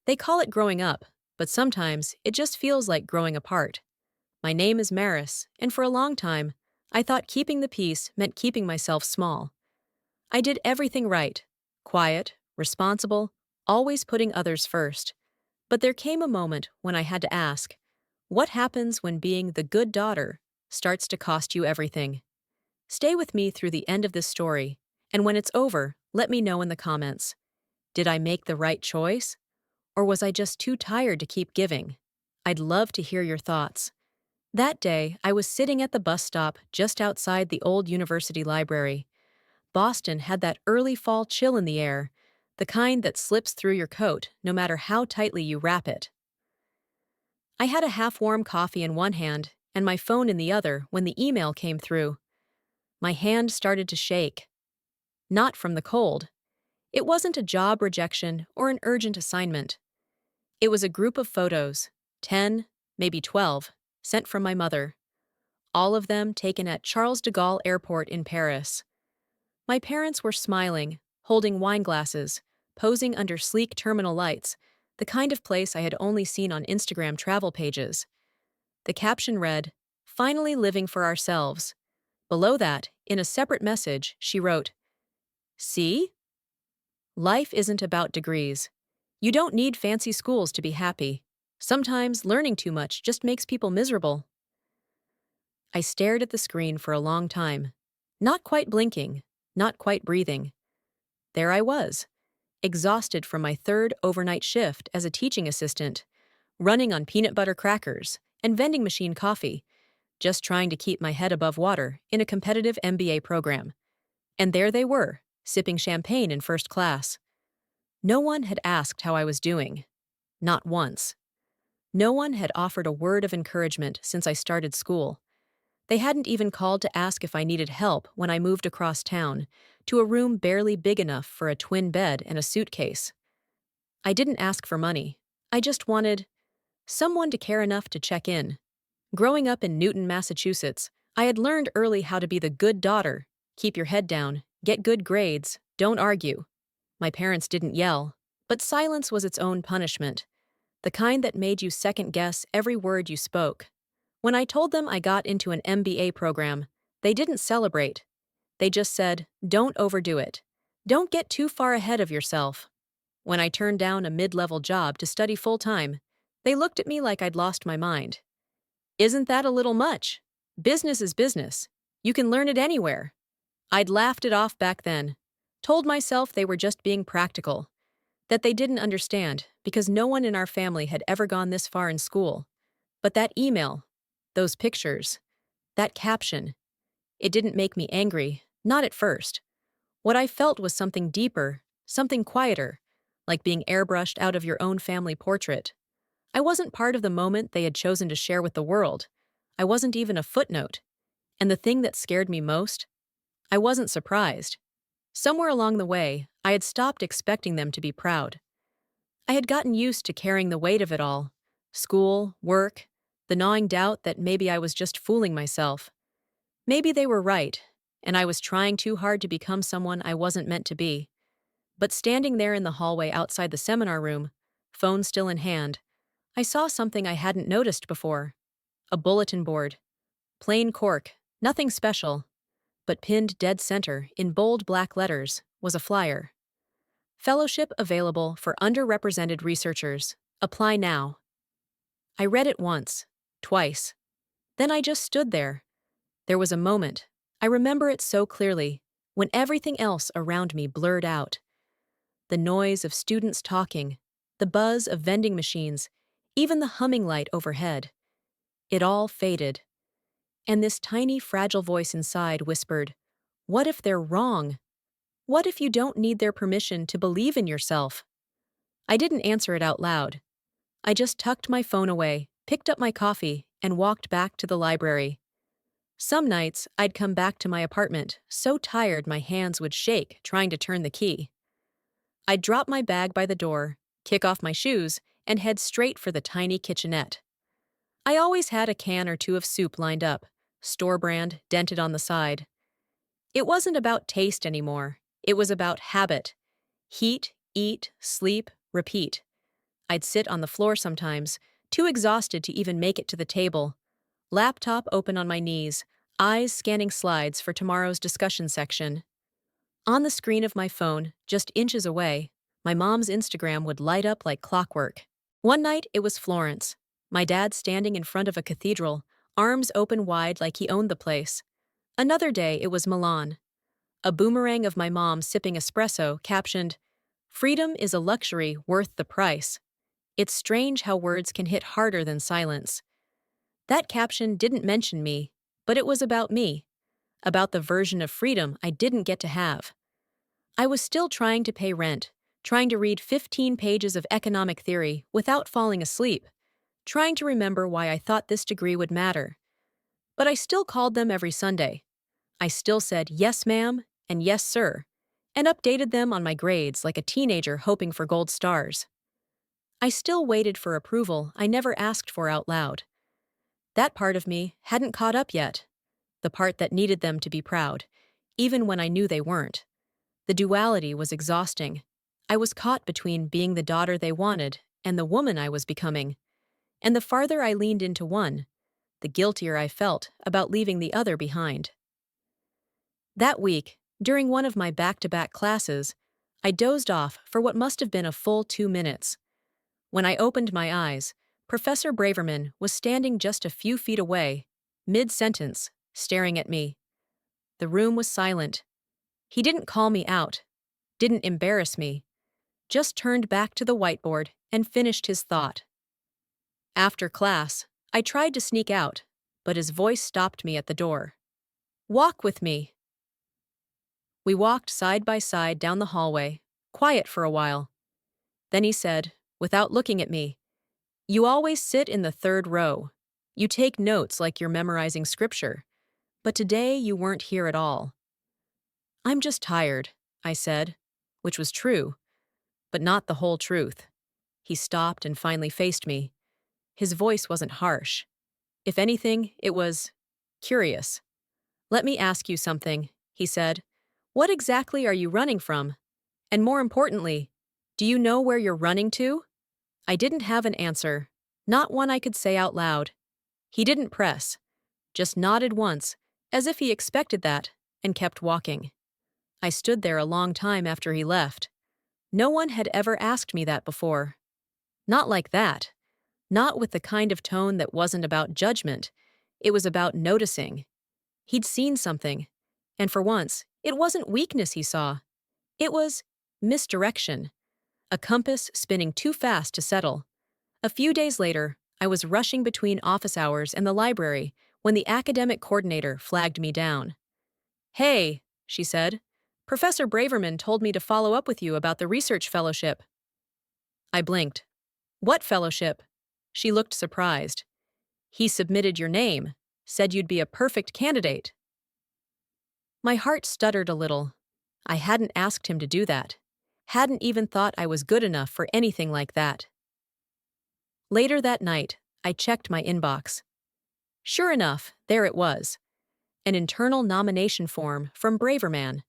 They call it growing up, but sometimes it just feels like growing apart. My name is Maris, and for a long time, I thought keeping the peace meant keeping myself small. I did everything right, quiet, responsible, always putting others first. But there came a moment when I had to ask, what happens when being the good daughter starts to cost you everything? Stay with me through the end of this story, and when it's over, let me know in the comments. Did I make the right choice? Or was I just too tired to keep giving? I'd love to hear your thoughts. That day, I was sitting at the bus stop just outside the old university library. Boston had that early fall chill in the air, the kind that slips through your coat no matter how tightly you wrap it. I had a half-warm coffee in one hand and my phone in the other when the email came through. My hand started to shake. Not from the cold. It wasn't a job rejection or an urgent assignment. It was a group of photos, 10, maybe 12, sent from my mother. All of them taken at Charles de Gaulle Airport in Paris. My parents were smiling, holding wine glasses, posing under sleek terminal lights, the kind of place I had only seen on Instagram travel pages. The caption read, "Finally living for ourselves." Below that, in a separate message, she wrote, "See? Life isn't about degrees. You don't need fancy schools to be happy. Sometimes learning too much just makes people miserable." I stared at the screen for a long time, not quite blinking, not quite breathing. There I was, exhausted from my third overnight shift as a teaching assistant, running on peanut butter crackers and vending machine coffee, just trying to keep my head above water in a competitive MBA program. And there they were, sipping champagne in first class. No one had asked how I was doing. Not once. No one had offered a word of encouragement since I started school. They hadn't even called to ask if I needed help when I moved across town, to a room barely big enough for a twin bed and a suitcase. I didn't ask for money. I just wanted someone to care enough to check in. Growing up in Newton, Massachusetts, I had learned early how to be the good daughter. Keep your head down, get good grades, don't argue. My parents didn't yell, but silence was its own punishment, the kind that made you second-guess every word you spoke. When I told them I got into an MBA program, they didn't celebrate. They just said, "Don't overdo it. Don't get too far ahead of yourself." When I turned down a mid-level job to study full-time, they looked at me like I'd lost my mind. "Isn't that a little much? Business is business. You can learn it anywhere." I'd laughed it off back then, told myself they were just being practical, that they didn't understand because no one in our family had ever gone this far in school. But that email, those pictures, that caption, it didn't make me angry, not at first. What I felt was something deeper, something quieter, like being airbrushed out of your own family portrait. I wasn't part of the moment they had chosen to share with the world. I wasn't even a footnote. And the thing that scared me most? I wasn't surprised. Somewhere along the way, I had stopped expecting them to be proud. I had gotten used to carrying the weight of it all. School, work, the gnawing doubt that maybe I was just fooling myself. Maybe they were right, and I was trying too hard to become someone I wasn't meant to be. But standing there in the hallway outside the seminar room, phone still in hand, I saw something I hadn't noticed before. A bulletin board. Plain cork, nothing special. But pinned dead center, in bold black letters, was a flyer. Fellowship available for underrepresented researchers. Apply now. I read it once, twice. Then I just stood there. There was a moment, I remember it so clearly, when everything else around me blurred out. The noise of students talking, the buzz of vending machines, even the humming light overhead. It all faded. And this tiny, fragile voice inside whispered, "What if they're wrong? What if you don't need their permission to believe in yourself?" I didn't answer it out loud. I just tucked my phone away, picked up my coffee, and walked back to the library. Some nights, I'd come back to my apartment, so tired my hands would shake trying to turn the key. I'd drop my bag by the door, kick off my shoes, and head straight for the tiny kitchenette. I always had a can or two of soup lined up, store brand, dented on the side. It wasn't about taste anymore. It was about habit. Heat, eat, sleep, repeat. I'd sit on the floor sometimes, too exhausted to even make it to the table. Laptop open on my knees, eyes scanning slides for tomorrow's discussion section. On the screen of my phone, just inches away, my mom's Instagram would light up like clockwork. One night, it was Florence. My dad standing in front of a cathedral, arms open wide like he owned the place. Another day, it was Milan. A boomerang of my mom sipping espresso, captioned, "Freedom is a luxury worth the price." It's strange how words can hit harder than silence. That caption didn't mention me, but it was about me, about the version of freedom I didn't get to have. I was still trying to pay rent, trying to read 15 pages of economic theory without falling asleep, trying to remember why I thought this degree would matter. But I still called them every Sunday. I still said yes, ma'am, and yes, sir, and updated them on my grades like a teenager hoping for gold stars. I still waited for approval I never asked for out loud. That part of me hadn't caught up yet, the part that needed them to be proud, even when I knew they weren't. The duality was exhausting. I was caught between being the daughter they wanted and the woman I was becoming. And the farther I leaned into one, the guiltier I felt about leaving the other behind. That week, during one of my back-to-back classes, I dozed off for what must have been a full 2 minutes. When I opened my eyes, Professor Braverman was standing just a few feet away, mid-sentence, staring at me. The room was silent. He didn't call me out, didn't embarrass me, just turned back to the whiteboard and finished his thought. After class, I tried to sneak out, but his voice stopped me at the door. "Walk with me." We walked side by side down the hallway, quiet for a while. Then he said, without looking at me, "You always sit in the third row. You take notes like you're memorizing scripture. But today you weren't here at all." "I'm just tired," I said, which was true, but not the whole truth. He stopped and finally faced me. His voice wasn't harsh. If anything, it was curious. "Let me ask you something," he said. "What exactly are you running from? And more importantly, do you know where you're running to?" I didn't have an answer, not one I could say out loud. He didn't press, just nodded once, as if he expected that, and kept walking. I stood there a long time after he left. No one had ever asked me that before. Not like that. Not with the kind of tone that wasn't about judgment. It was about noticing. He'd seen something. And for once, it wasn't weakness he saw. It was misdirection. A compass spinning too fast to settle. A few days later, I was rushing between office hours and the library when the academic coordinator flagged me down. "Hey," she said, "Professor Braverman told me to follow up with you about the research fellowship." I blinked. "What fellowship?" She looked surprised. "He submitted your name, said you'd be a perfect candidate." My heart stuttered a little. I hadn't asked him to do that. Hadn't even thought I was good enough for anything like that. Later that night, I checked my inbox. Sure enough, there it was. An internal nomination form from Braverman,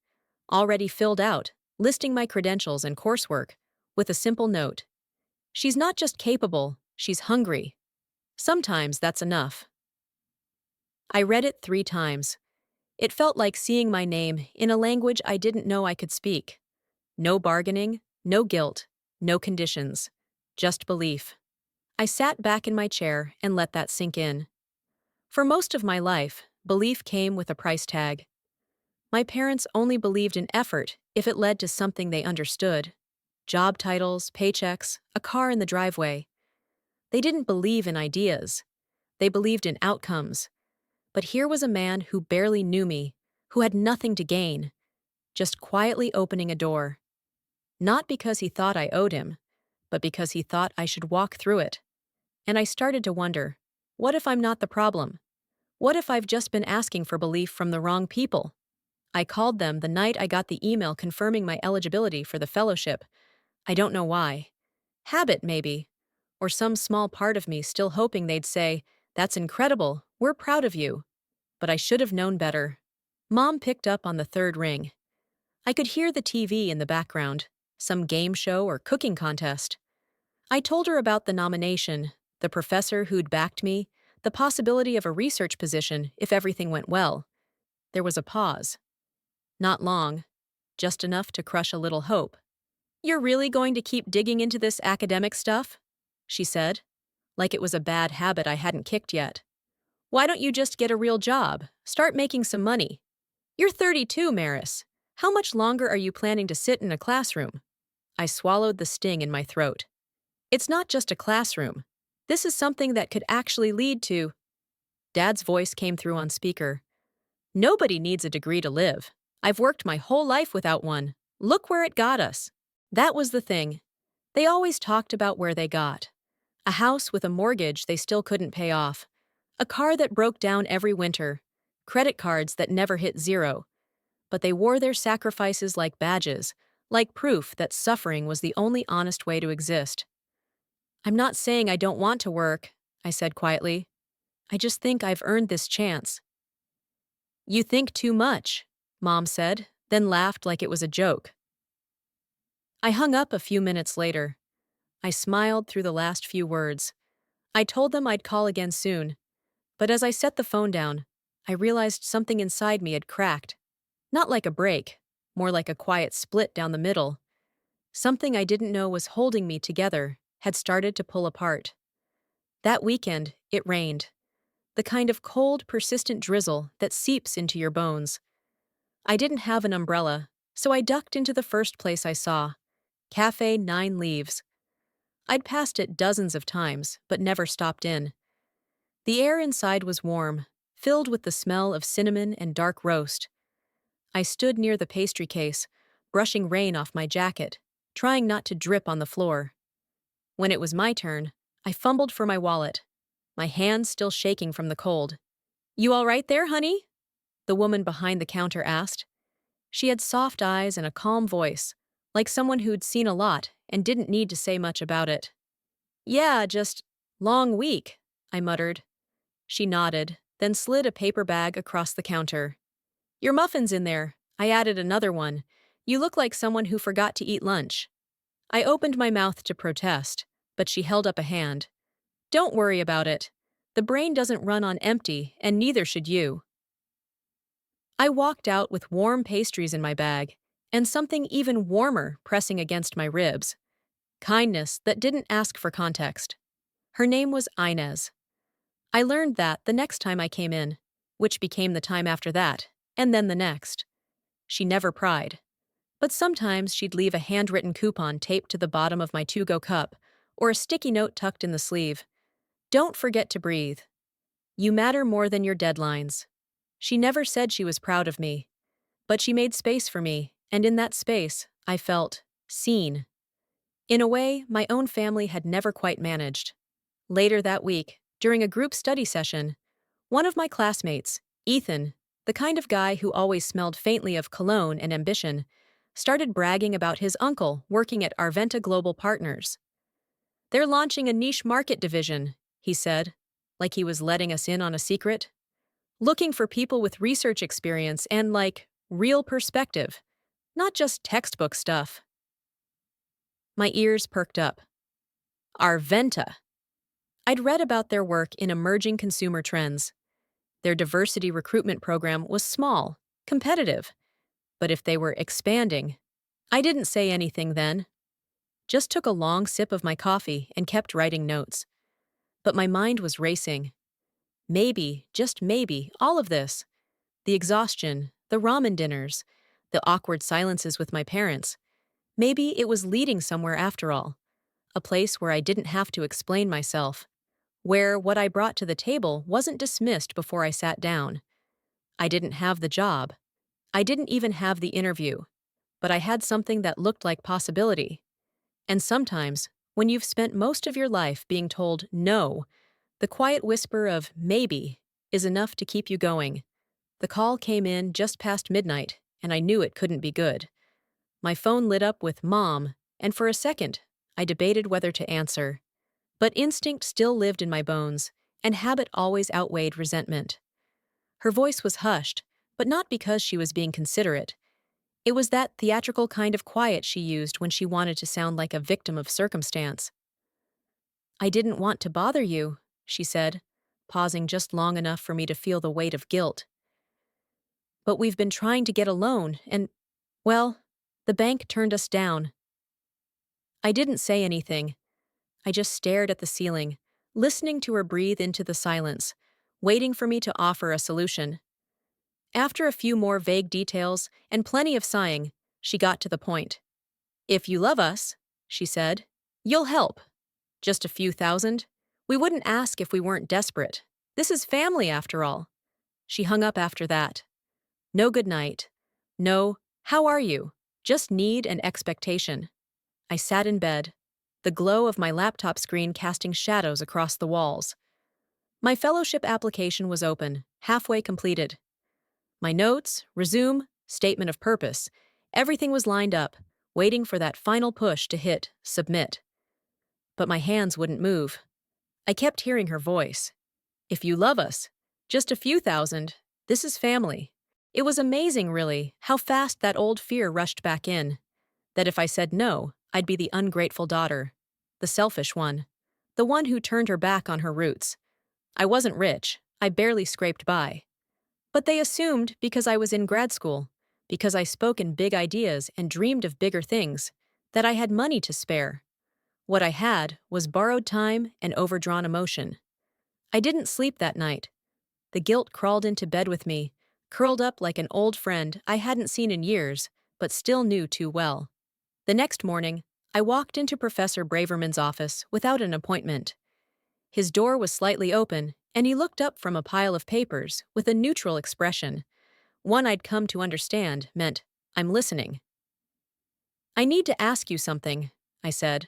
already filled out, listing my credentials and coursework, with a simple note. "She's not just capable, she's hungry." Sometimes that's enough. I read it 3 times. It felt like seeing my name in a language I didn't know I could speak. No bargaining, no guilt, no conditions. Just belief. I sat back in my chair and let that sink in. For most of my life, belief came with a price tag. My parents only believed in effort if it led to something they understood. Job titles, paychecks, a car in the driveway. They didn't believe in ideas. They believed in outcomes. But here was a man who barely knew me, who had nothing to gain, just quietly opening a door. Not because he thought I owed him, but because he thought I should walk through it. And I started to wonder, what if I'm not the problem? What if I've just been asking for belief from the wrong people? I called them the night I got the email confirming my eligibility for the fellowship. I don't know why. Habit, maybe. Or some small part of me still hoping they'd say, "That's incredible, we're proud of you." But I should have known better. Mom picked up on the 3rd ring. I could hear the TV in the background, some game show or cooking contest. I told her about the nomination, the professor who'd backed me, the possibility of a research position if everything went well. There was a pause. Not long, just enough to crush a little hope. "You're really going to keep digging into this academic stuff?" she said, like it was a bad habit I hadn't kicked yet. "Why don't you just get a real job? Start making some money. You're 32, Maris. How much longer are you planning to sit in a classroom?" I swallowed the sting in my throat. "It's not just a classroom. This is something that could actually lead to—" Dad's voice came through on speaker. "Nobody needs a degree to live. I've worked my whole life without one. Look where it got us." That was the thing. They always talked about where they got. A house with a mortgage they still couldn't pay off. A car that broke down every winter. Credit cards that never hit zero. But they wore their sacrifices like badges, like proof that suffering was the only honest way to exist. "I'm not saying I don't want to work," I said quietly. "I just think I've earned this chance." "You think too much," Mom said, then laughed like it was a joke. I hung up a few minutes later. I smiled through the last few words. I told them I'd call again soon. But as I set the phone down, I realized something inside me had cracked. Not like a break, more like a quiet split down the middle. Something I didn't know was holding me together had started to pull apart. That weekend, it rained. The kind of cold, persistent drizzle that seeps into your bones. I didn't have an umbrella, so I ducked into the first place I saw. Cafe 9 Leaves. I'd passed it dozens of times, but never stopped in. The air inside was warm, filled with the smell of cinnamon and dark roast. I stood near the pastry case, brushing rain off my jacket, trying not to drip on the floor. When it was my turn, I fumbled for my wallet, my hands still shaking from the cold. "You all right there, honey?" the woman behind the counter asked. She had soft eyes and a calm voice, like someone who'd seen a lot and didn't need to say much about it. "Yeah, just long week," I muttered. She nodded, then slid a paper bag across the counter. "Your muffin's in there." I added another one. "You look like someone who forgot to eat lunch." I opened my mouth to protest, but she held up a hand. "Don't worry about it. The brain doesn't run on empty, and neither should you." I walked out with warm pastries in my bag, and something even warmer pressing against my ribs. Kindness that didn't ask for context. Her name was Inez. I learned that the next time I came in, which became the time after that, and then the next. She never pried. But sometimes she'd leave a handwritten coupon taped to the bottom of my to-go cup, or a sticky note tucked in the sleeve. "Don't forget to breathe. You matter more than your deadlines." She never said she was proud of me, but she made space for me, and in that space, I felt seen. In a way, my own family had never quite managed. Later that week, during a group study session, one of my classmates, Ethan, the kind of guy who always smelled faintly of cologne and ambition, started bragging about his uncle working at Arventa Global Partners. "They're launching a niche market division," he said, like he was letting us in on a secret. "Looking for people with research experience and, like, real perspective, not just textbook stuff." My ears perked up. Arventa. I'd read about their work in emerging consumer trends. Their diversity recruitment program was small, competitive. But if they were expanding, I didn't say anything then. Just took a long sip of my coffee and kept writing notes. But my mind was racing. Maybe, just maybe, all of this, the exhaustion, the ramen dinners, the awkward silences with my parents, maybe it was leading somewhere after all, a place where I didn't have to explain myself, where what I brought to the table wasn't dismissed before I sat down. I didn't have the job. I didn't even have the interview, but I had something that looked like possibility. And sometimes, when you've spent most of your life being told no, the quiet whisper of maybe is enough to keep you going. The call came in just past midnight, and I knew it couldn't be good. My phone lit up with "Mom," and for a second, I debated whether to answer. But instinct still lived in my bones, and habit always outweighed resentment. Her voice was hushed, but not because she was being considerate. It was that theatrical kind of quiet she used when she wanted to sound like a victim of circumstance. I didn't want to bother you, she said, pausing just long enough for me to feel the weight of guilt. But we've been trying to get a loan, and, well, the bank turned us down. I didn't say anything. I just stared at the ceiling, listening to her breathe into the silence, waiting for me to offer a solution. After a few more vague details and plenty of sighing, she got to the point. If you love us, she said, you'll help. Just a few thousand. We wouldn't ask if we weren't desperate. This is family, after all. She hung up after that. No good night. No, how are you? Just need and expectation. I sat in bed, the glow of my laptop screen casting shadows across the walls. My fellowship application was open, halfway completed. My notes, resume, statement of purpose, everything was lined up, waiting for that final push to hit submit. But my hands wouldn't move. I kept hearing her voice. If you love us, just a few thousand, this is family. It was amazing, really, how fast that old fear rushed back in. That if I said no, I'd be the ungrateful daughter, the selfish one, the one who turned her back on her roots. I wasn't rich, I barely scraped by. But they assumed because I was in grad school, because I spoke in big ideas and dreamed of bigger things, that I had money to spare. What I had was borrowed time and overdrawn emotion. I didn't sleep that night. The guilt crawled into bed with me, curled up like an old friend I hadn't seen in years, but still knew too well. The next morning, I walked into Professor Braverman's office without an appointment. His door was slightly open, and he looked up from a pile of papers with a neutral expression. One I'd come to understand meant, I'm listening. I need to ask you something, I said.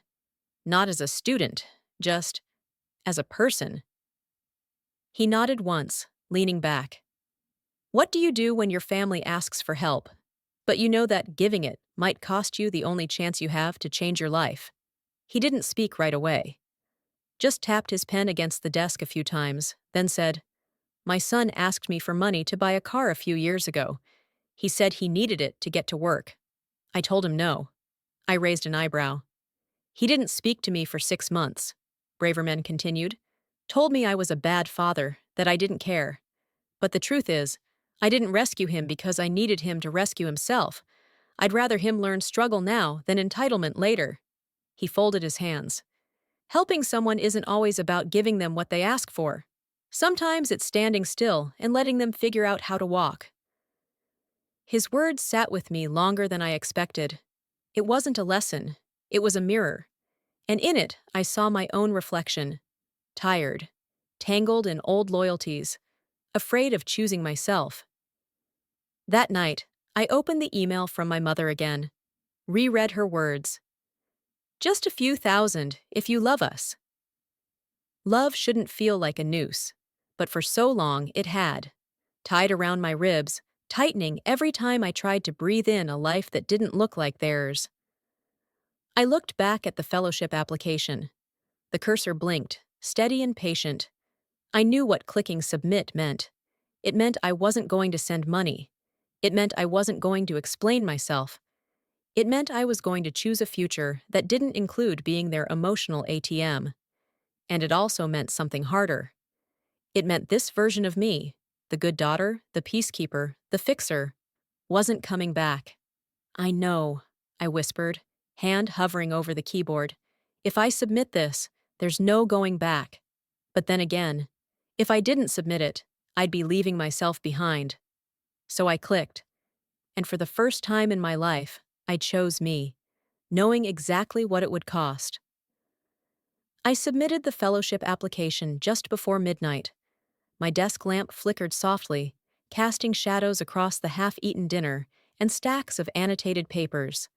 Not as a student, just as a person. He nodded once, leaning back. What do you do when your family asks for help, but you know that giving it might cost you the only chance you have to change your life? He didn't speak right away. Just tapped his pen against the desk a few times, then said, My son asked me for money to buy a car a few years ago. He said he needed it to get to work. I told him no. I raised an eyebrow. He didn't speak to me for 6 months, Braverman continued. Told me I was a bad father, that I didn't care. But the truth is, I didn't rescue him because I needed him to rescue himself. I'd rather him learn struggle now than entitlement later. He folded his hands. Helping someone isn't always about giving them what they ask for. Sometimes it's standing still and letting them figure out how to walk. His words sat with me longer than I expected. It wasn't a lesson, it was a mirror. And in it, I saw my own reflection. Tired, tangled in old loyalties, afraid of choosing myself. That night, I opened the email from my mother again, reread her words. Just a few thousand, if you love us. Love shouldn't feel like a noose, but for so long it had, tied around my ribs, tightening every time I tried to breathe in a life that didn't look like theirs. I looked back at the fellowship application. The cursor blinked, steady and patient. I knew what clicking submit meant. It meant I wasn't going to send money. It meant I wasn't going to explain myself. It meant I was going to choose a future that didn't include being their emotional ATM. And it also meant something harder. It meant this version of me, the good daughter, the peacekeeper, the fixer, wasn't coming back. I know, I whispered, hand hovering over the keyboard. If I submit this, there's no going back. But then again, if I didn't submit it, I'd be leaving myself behind. So I clicked. And for the first time in my life, I chose me, knowing exactly what it would cost. I submitted the fellowship application just before midnight. My desk lamp flickered softly, casting shadows across the half-eaten dinner and stacks of annotated papers.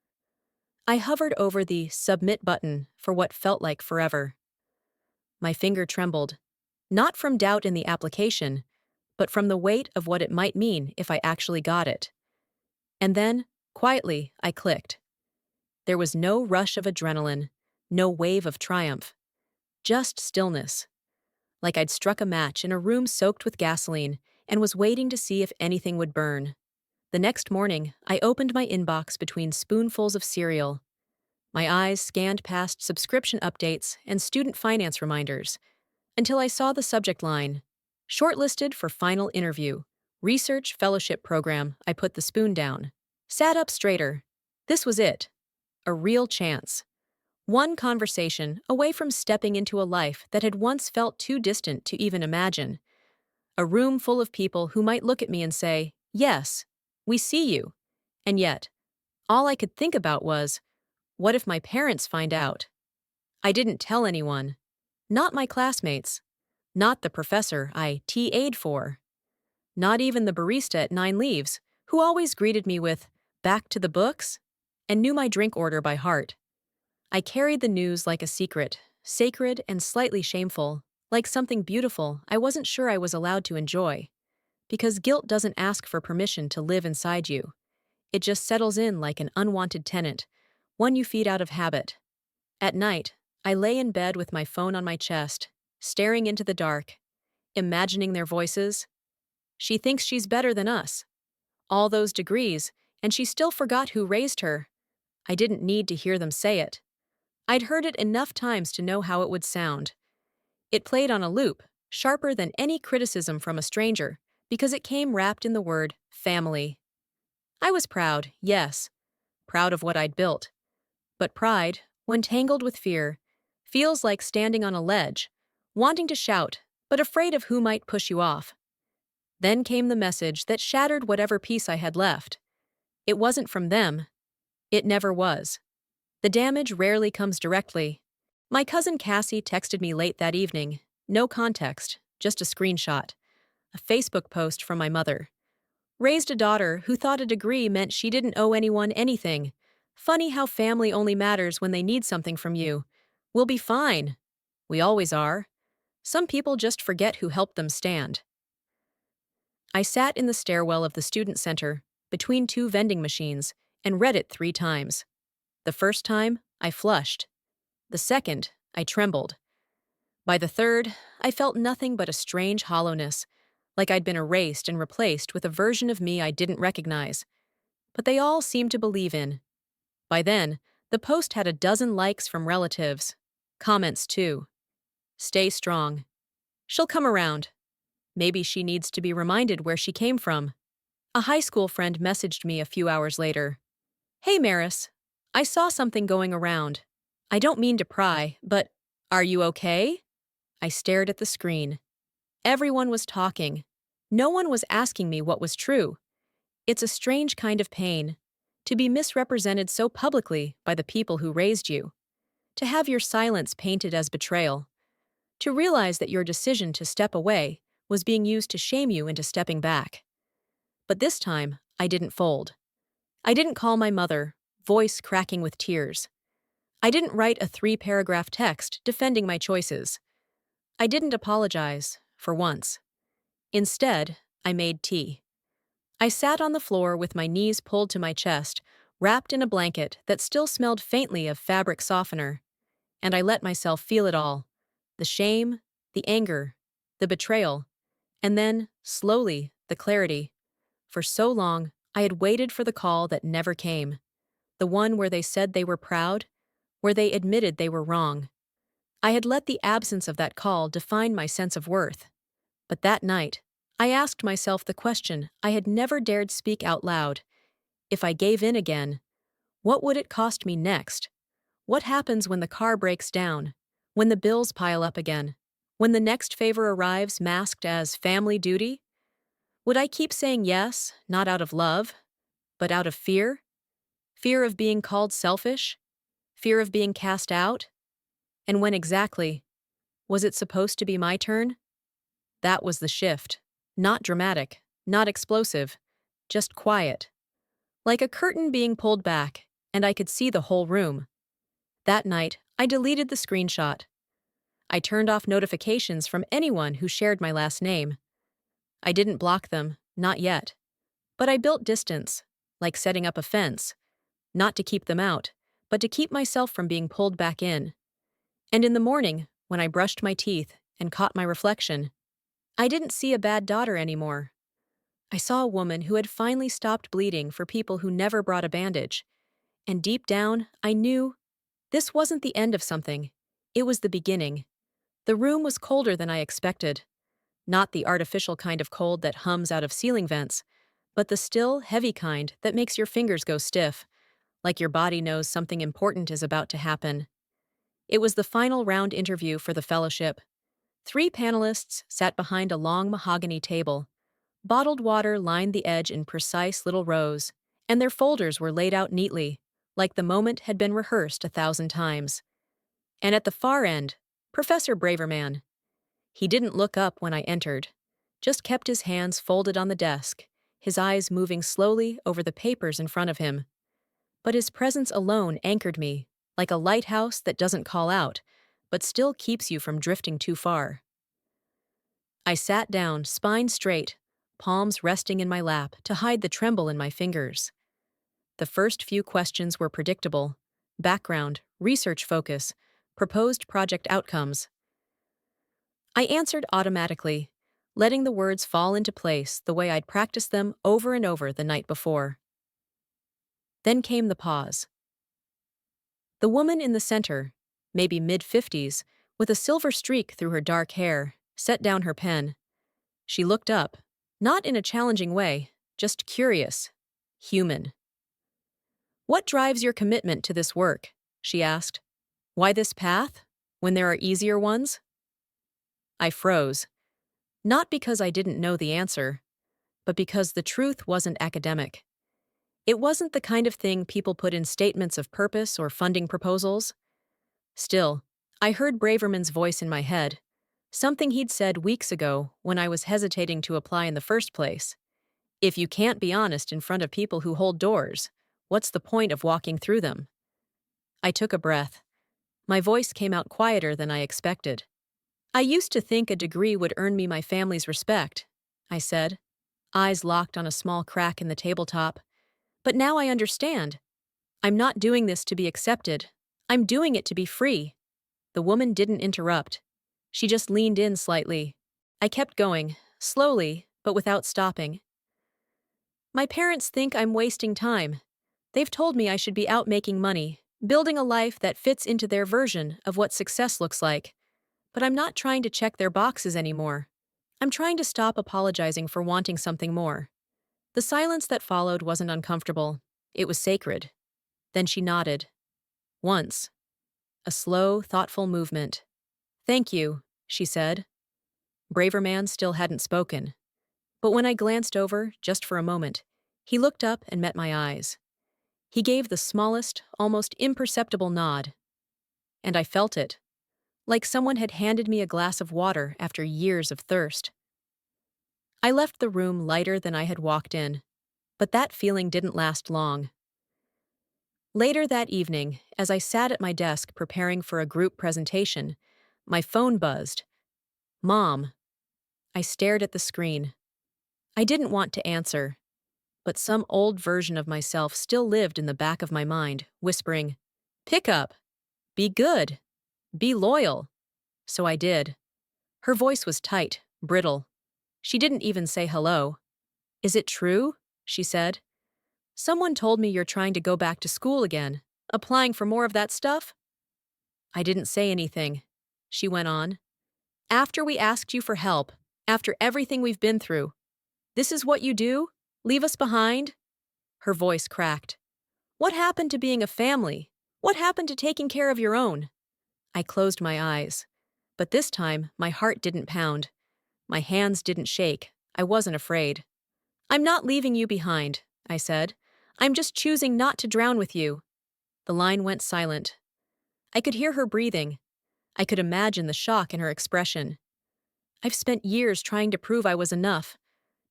I hovered over the submit button for what felt like forever. My finger trembled, not from doubt in the application, but from the weight of what it might mean if I actually got it. And then, quietly, I clicked. There was no rush of adrenaline, no wave of triumph. Just stillness. Like I'd struck a match in a room soaked with gasoline and was waiting to see if anything would burn. The next morning, I opened my inbox between spoonfuls of cereal. My eyes scanned past subscription updates and student finance reminders until I saw the subject line, shortlisted for final interview, research fellowship program. I put the spoon down, sat up straighter. This was it, a real chance. One conversation away from stepping into a life that had once felt too distant to even imagine. A room full of people who might look at me and say, "Yes, we see you." And yet, all I could think about was, what if my parents find out? I didn't tell anyone. Not my classmates. Not the professor I TA'd for. Not even the barista at Nine Leaves, who always greeted me with, "Back to the books?" and knew my drink order by heart. I carried the news like a secret, sacred and slightly shameful, like something beautiful I wasn't sure I was allowed to enjoy. Because guilt doesn't ask for permission to live inside you. It just settles in like an unwanted tenant, one you feed out of habit. At night, I lay in bed with my phone on my chest, staring into the dark, imagining their voices. "She thinks she's better than us. All those degrees, and she still forgot who raised her." I didn't need to hear them say it. I'd heard it enough times to know how it would sound. It played on a loop, sharper than any criticism from a stranger, because it came wrapped in the word family. I was proud, yes, proud of what I'd built. But pride, when tangled with fear, feels like standing on a ledge, wanting to shout, but afraid of who might push you off. Then came the message that shattered whatever peace I had left. It wasn't from them. It never was. The damage rarely comes directly. My cousin Cassie texted me late that evening. No context, just a screenshot. A Facebook post from my mother. Raised a daughter who thought a degree meant she didn't owe anyone anything. Funny how family only matters when they need something from you. We'll be fine. We always are. Some people just forget who helped them stand. I sat in the stairwell of the student center, between two vending machines, and read it 3 times. The first time, I flushed. The second, I trembled. By the third, I felt nothing but a strange hollowness, like I'd been erased and replaced with a version of me I didn't recognize. But they all seemed to believe in. By then, the post had a dozen likes from relatives. Comments, too. "Stay strong. She'll come around. Maybe she needs to be reminded where she came from." A high school friend messaged me a few hours later. "Hey, Maris. I saw something going around. I don't mean to pry, but are you okay?" I stared at the screen. Everyone was talking. No one was asking me what was true. It's a strange kind of pain, to be misrepresented so publicly by the people who raised you. To have your silence painted as betrayal. To realize that your decision to step away was being used to shame you into stepping back. But this time, I didn't fold. I didn't call my mother, voice cracking with tears. I didn't write a 3-paragraph text defending my choices. I didn't apologize, for once. Instead, I made tea. I sat on the floor with my knees pulled to my chest, wrapped in a blanket that still smelled faintly of fabric softener. And I let myself feel it all. The shame, the anger, the betrayal, and then, slowly, the clarity. For so long, I had waited for the call that never came. The one where they said they were proud, where they admitted they were wrong. I had let the absence of that call define my sense of worth. But that night, I asked myself the question I had never dared speak out loud. If I gave in again, what would it cost me next? What happens when the car breaks down? When the bills pile up again? When the next favor arrives masked as family duty? Would I keep saying yes, not out of love, but out of fear? Fear of being called selfish? Fear of being cast out? And when exactly? Was it supposed to be my turn? That was the shift. Not dramatic, not explosive, just quiet. Like a curtain being pulled back, and I could see the whole room. That night, I deleted the screenshot. I turned off notifications from anyone who shared my last name. I didn't block them, not yet. But I built distance, like setting up a fence. Not to keep them out, but to keep myself from being pulled back in. And in the morning, when I brushed my teeth and caught my reflection, I didn't see a bad daughter anymore. I saw a woman who had finally stopped bleeding for people who never brought a bandage. And deep down, I knew This wasn't the end of something. It was the beginning. The room was colder than I expected. Not the artificial kind of cold that hums out of ceiling vents, but the still, heavy kind that makes your fingers go stiff, like your body knows something important is about to happen. It was the final round interview for the fellowship. 3 panelists sat behind a long mahogany table. Bottled water lined the edge in precise little rows, and their folders were laid out neatly, like the moment had been rehearsed 1,000 times. And at the far end, Professor Braverman. He didn't look up when I entered, just kept his hands folded on the desk, his eyes moving slowly over the papers in front of him. But his presence alone anchored me, like a lighthouse that doesn't call out, but still keeps you from drifting too far. I sat down, spine straight, palms resting in my lap to hide the tremble in my fingers. The first few questions were predictable: background, research focus, proposed project outcomes. I answered automatically, letting the words fall into place the way I'd practiced them over and over the night before. Then came the pause. The woman in the center, maybe mid-50s, with a silver streak through her dark hair, set down her pen. She looked up, not in a challenging way, just curious, human. "What drives your commitment to this work?" she asked. "Why this path, when there are easier ones?" I froze, not because I didn't know the answer, but because the truth wasn't academic. It wasn't the kind of thing people put in statements of purpose or funding proposals. Still, I heard Braverman's voice in my head, something he'd said weeks ago when I was hesitating to apply in the first place. If you can't be honest in front of people who hold doors, what's the point of walking through them? I took a breath. My voice came out quieter than I expected. "I used to think a degree would earn me my family's respect," I said, eyes locked on a small crack in the tabletop. "But now I understand. I'm not doing this to be accepted. I'm doing it to be free." The woman didn't interrupt. She just leaned in slightly. I kept going, slowly, but without stopping. "My parents think I'm wasting time. They've told me I should be out making money, building a life that fits into their version of what success looks like. But I'm not trying to check their boxes anymore. I'm trying to stop apologizing for wanting something more." The silence that followed wasn't uncomfortable. It was sacred. Then she nodded. Once. A slow, thoughtful movement. "Thank you," she said. Braverman still hadn't spoken. But when I glanced over, just for a moment, he looked up and met my eyes. He gave the smallest, almost imperceptible nod. And I felt it, like someone had handed me a glass of water after years of thirst. I left the room lighter than I had walked in, but that feeling didn't last long. Later that evening, as I sat at my desk preparing for a group presentation, my phone buzzed. "Mom." I stared at the screen. I didn't want to answer, but some old version of myself still lived in the back of my mind, whispering, "Pick up. Be good. Be loyal." So I did. Her voice was tight, brittle. She didn't even say hello. "Is it true?" she said. "Someone told me you're trying to go back to school again, applying for more of that stuff?" I didn't say anything. She went on. "After we asked you for help, after everything we've been through, this is what you do? Leave us behind?" Her voice cracked. "What happened to being a family? What happened to taking care of your own?" I closed my eyes. But this time, my heart didn't pound. My hands didn't shake. I wasn't afraid. "I'm not leaving you behind," I said. "I'm just choosing not to drown with you." The line went silent. I could hear her breathing. I could imagine the shock in her expression. I've spent years trying to prove I was enough,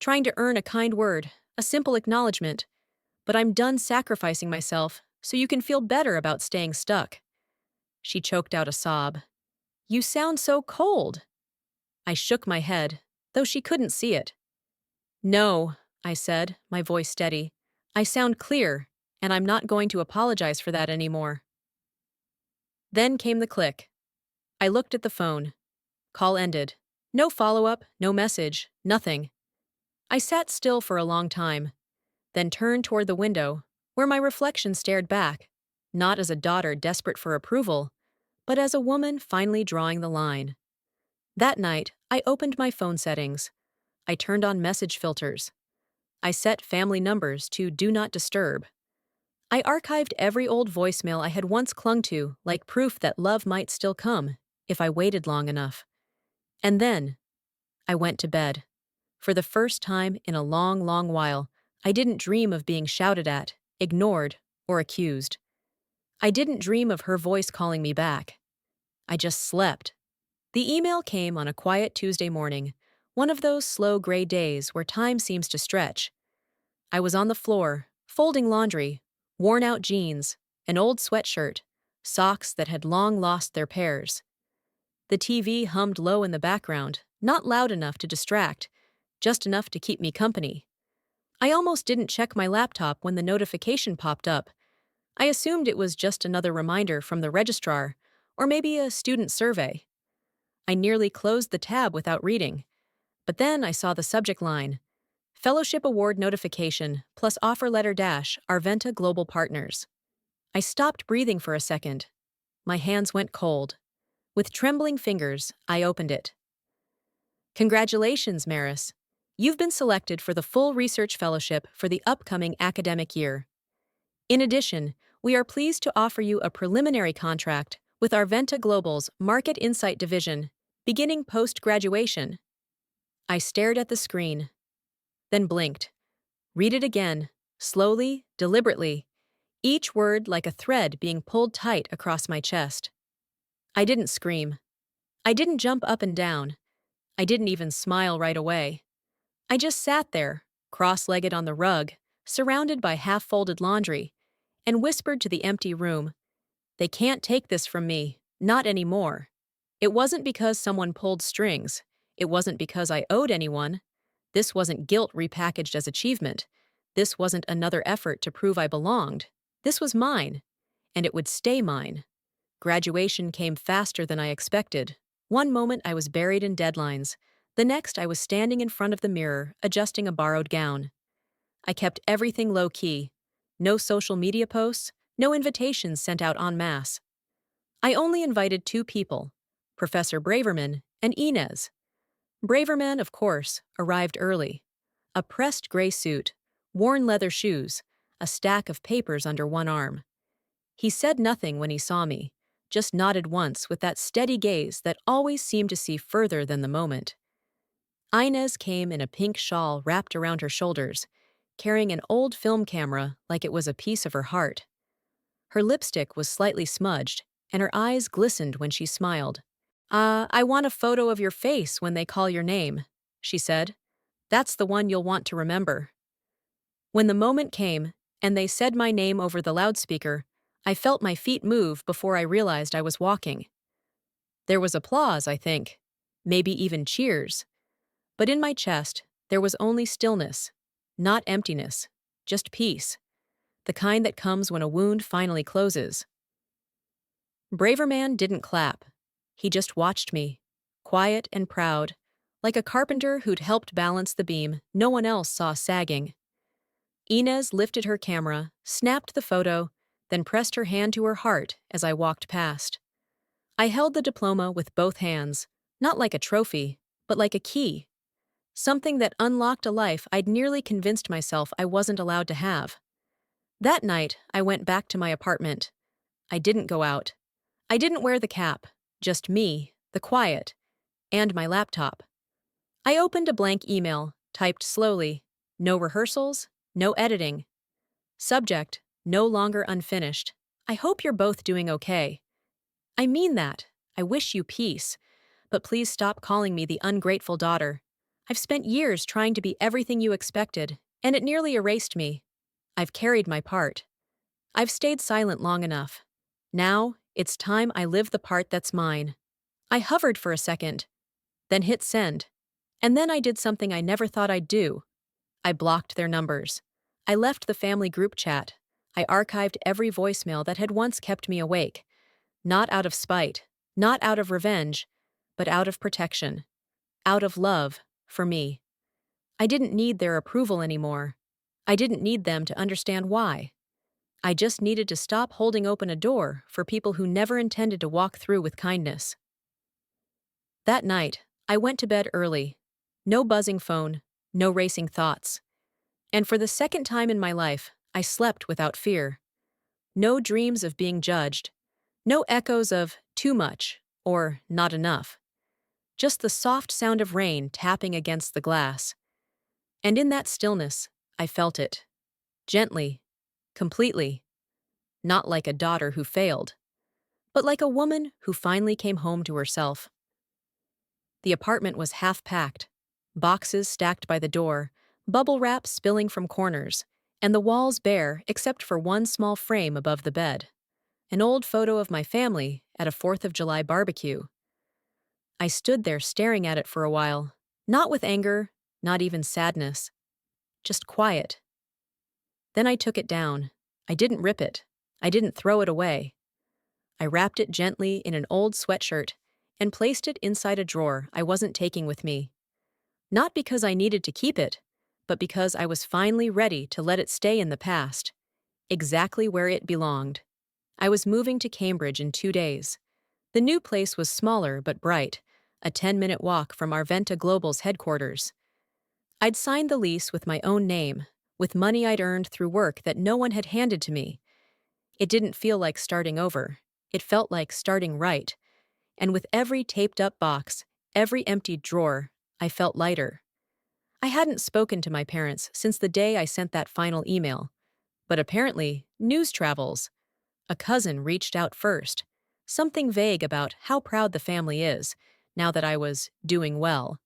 trying to earn a kind word, a simple acknowledgement. But I'm done sacrificing myself so you can feel better about staying stuck. She choked out a sob. "You sound so cold." I shook my head, though she couldn't see it. "No," I said, my voice steady. "I sound clear, and I'm not going to apologize for that anymore." Then came the click. I looked at the phone. Call ended. No follow-up, no message, nothing. I sat still for a long time, then turned toward the window, where my reflection stared back. not as a daughter desperate for approval, but as a woman finally drawing the line. That night, I opened my phone settings. I turned on message filters. I set family numbers to Do Not Disturb. I archived every old voicemail I had once clung to, like proof that love might still come, if I waited long enough. And then, I went to bed. For the first time in a long, long while, I didn't dream of being shouted at, ignored, or accused. I didn't dream of her voice calling me back. I just slept. The email came on a quiet Tuesday morning, one of those slow gray days where time seems to stretch. I was on the floor, folding laundry, worn-out jeans, an old sweatshirt, socks that had long lost their pairs. The TV hummed low in the background, not loud enough to distract, just enough to keep me company. I almost didn't check my laptop when the notification popped up. I assumed it was just another reminder from the registrar, or maybe a student survey. I nearly closed the tab without reading. But then I saw the subject line: Fellowship Award Notification plus Offer Letter - Arventa Global Partners. I stopped breathing for a second. My hands went cold. With trembling fingers, I opened it. Congratulations, Maris. You've been selected for the full research fellowship for the upcoming academic year. In addition, we are pleased to offer you a preliminary contract with Arventa Global's Market Insight Division, beginning post-graduation. I stared at the screen, then blinked. Read it again, slowly, deliberately, each word like a thread being pulled tight across my chest. I didn't scream. I didn't jump up and down. I didn't even smile right away. I just sat there, cross-legged on the rug, surrounded by half-folded laundry, and whispered to the empty room, "They can't take this from me, not anymore." It wasn't because someone pulled strings. It wasn't because I owed anyone. This wasn't guilt repackaged as achievement. This wasn't another effort to prove I belonged. This was mine, and it would stay mine. Graduation came faster than I expected. One moment I was buried in deadlines. The next I was standing in front of the mirror, adjusting a borrowed gown. I kept everything low-key. No social media posts, no invitations sent out en masse. I only invited two people, Professor Braverman and Inez. Braverman, of course, arrived early. A pressed gray suit, worn leather shoes, a stack of papers under one arm. He said nothing when he saw me, just nodded once with that steady gaze that always seemed to see further than the moment. Inez came in a pink shawl wrapped around her shoulders, carrying an old film camera like it was a piece of her heart. Her lipstick was slightly smudged, and her eyes glistened when she smiled. I want a photo of your face when they call your name," she said. "That's the one you'll want to remember." When the moment came, and they said my name over the loudspeaker, I felt my feet move before I realized I was walking. There was applause, I think. Maybe even cheers. But in my chest, there was only stillness. Not emptiness. Just peace. The kind that comes when a wound finally closes. Braverman didn't clap. He just watched me, quiet and proud, like a carpenter who'd helped balance the beam no one else saw sagging. Inez lifted her camera, snapped the photo, then pressed her hand to her heart as I walked past. I held the diploma with both hands, not like a trophy, but like a key. Something that unlocked a life I'd nearly convinced myself I wasn't allowed to have. That night, I went back to my apartment. I didn't go out. I didn't wear the cap. Just me, the quiet, and my laptop. I opened a blank email, typed slowly. No rehearsals, no editing. Subject, no longer unfinished. I hope you're both doing okay. I mean that. I wish you peace. But please stop calling me the ungrateful daughter. I've spent years trying to be everything you expected, and it nearly erased me. I've carried my part. I've stayed silent long enough. Now, it's time I live the part that's mine. I hovered for a second, then hit send. And then I did something I never thought I'd do. I blocked their numbers. I left the family group chat. I archived every voicemail that had once kept me awake. Not out of spite, not out of revenge, but out of protection. Out of love, for me. I didn't need their approval anymore. I didn't need them to understand why. I just needed to stop holding open a door for people who never intended to walk through with kindness. That night, I went to bed early. No buzzing phone, no racing thoughts. And for the second time in my life, I slept without fear. No dreams of being judged. No echoes of too much or not enough. Just the soft sound of rain tapping against the glass. And in that stillness, I felt it. Gently. Completely. Not like a daughter who failed, but like a woman who finally came home to herself. The apartment was half-packed. Boxes stacked by the door, bubble wrap spilling from corners, and the walls bare except for one small frame above the bed. An old photo of my family at a 4th of July barbecue. I stood there staring at it for a while, not with anger, not even sadness, just quiet. Then I took it down. I didn't rip it. I didn't throw it away. I wrapped it gently in an old sweatshirt and placed it inside a drawer I wasn't taking with me. Not because I needed to keep it, but because I was finally ready to let it stay in the past, exactly where it belonged. I was moving to Cambridge in 2 days. The new place was smaller but bright, a 10-minute walk from Arventa Global's headquarters. I'd signed the lease with my own name, with money I'd earned through work that no one had handed to me. It didn't feel like starting over. It felt like starting right. And with every taped-up box, every emptied drawer, I felt lighter. I hadn't spoken to my parents since the day I sent that final email. But apparently, news travels. A cousin reached out first. Something vague about how proud the family is, now that I was doing well.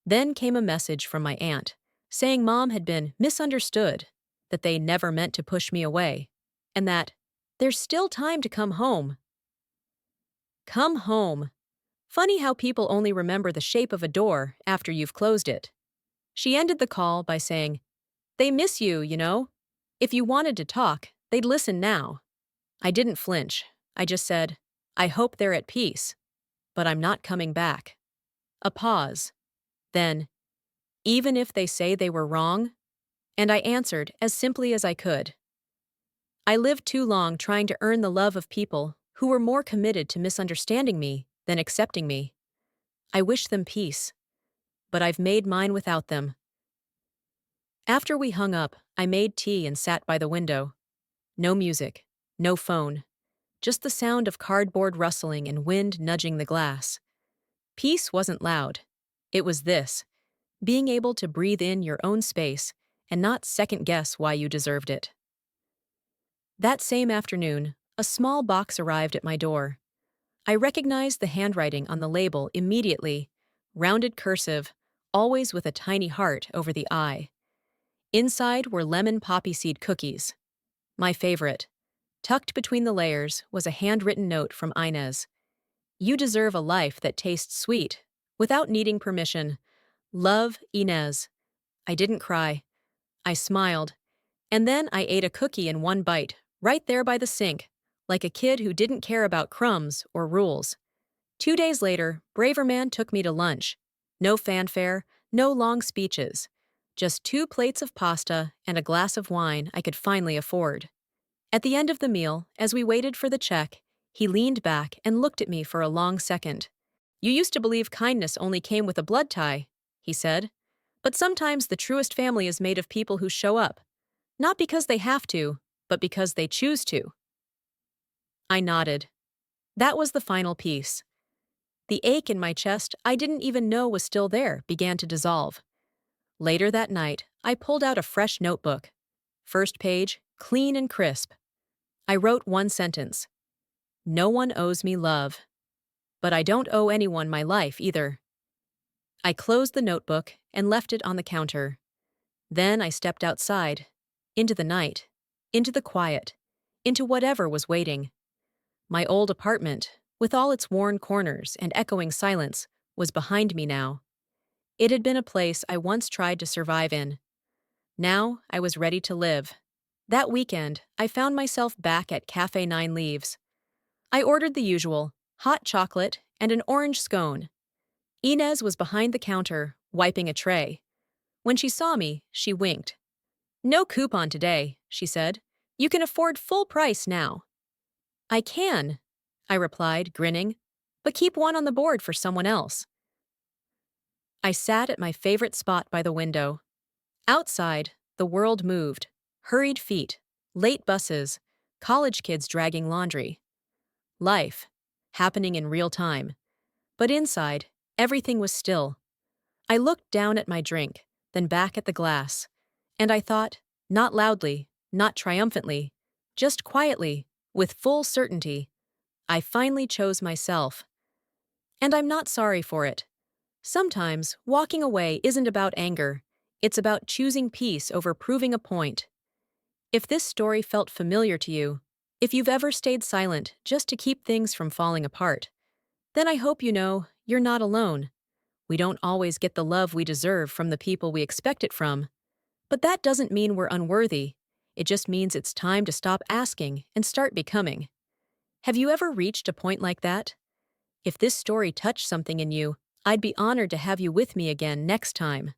Then came a message from my aunt, saying Mom had been misunderstood, that they never meant to push me away, and that there's still time to come home. Come home. Funny how people only remember the shape of a door after you've closed it. She ended the call by saying, "They miss you, you know. If you wanted to talk, they'd listen now." I didn't flinch. I just said, "I hope they're at peace, but I'm not coming back." A pause. Then, "Even if they say they were wrong?" And I answered as simply as I could. I lived too long trying to earn the love of people who were more committed to misunderstanding me than accepting me. I wish them peace, but I've made mine without them. After we hung up, I made tea and sat by the window. No music, no phone, just the sound of cardboard rustling and wind nudging the glass. Peace wasn't loud. It was this: being able to breathe in your own space and not second-guess why you deserved it. That same afternoon, a small box arrived at my door. I recognized the handwriting on the label immediately, rounded cursive, always with a tiny heart over the I. Inside were lemon poppy seed cookies. My favorite. Tucked between the layers was a handwritten note from Inez. "You deserve a life that tastes sweet, without needing permission. Love, Inez." I didn't cry. I smiled. And then I ate a cookie in one bite, right there by the sink, like a kid who didn't care about crumbs or rules. 2 days later, Braverman took me to lunch. No fanfare, no long speeches. Just 2 plates of pasta and a glass of wine I could finally afford. At the end of the meal, as we waited for the check, he leaned back and looked at me for a long second. "You used to believe kindness only came with a blood tie," he said. "But sometimes the truest family is made of people who show up. Not because they have to, but because they choose to." I nodded. That was the final piece. The ache in my chest I didn't even know was still there began to dissolve. Later that night, I pulled out a fresh notebook. First page, clean and crisp. I wrote one sentence. "No one owes me love. But I don't owe anyone my life either." I closed the notebook and left it on the counter. Then I stepped outside, into the night, into the quiet, into whatever was waiting. My old apartment, with all its worn corners and echoing silence, was behind me now. It had been a place I once tried to survive in. Now I was ready to live. That weekend, I found myself back at Cafe 9 Leaves. I ordered the usual, hot chocolate and an orange scone. Inez was behind the counter, wiping a tray. When she saw me, she winked. "No coupon today," she said. You can afford full price now. I can, I replied, grinning, but keep one on the board for someone else. I sat at my favorite spot by the window. Outside, the world moved. Hurried feet, late buses, college kids dragging laundry. Life, happening in real time. But inside, everything was still. I looked down at my drink, then back at the glass, and I thought, not loudly, not triumphantly, just quietly, with full certainty, I finally chose myself. And I'm not sorry for it. Sometimes, walking away isn't about anger, it's about choosing peace over proving a point. If this story felt familiar to you, if you've ever stayed silent just to keep things from falling apart, then I hope you know you're not alone. We don't always get the love we deserve from the people we expect it from. But that doesn't mean we're unworthy. It just means it's time to stop asking and start becoming. Have you ever reached a point like that? If this story touched something in you, I'd be honored to have you with me again next time.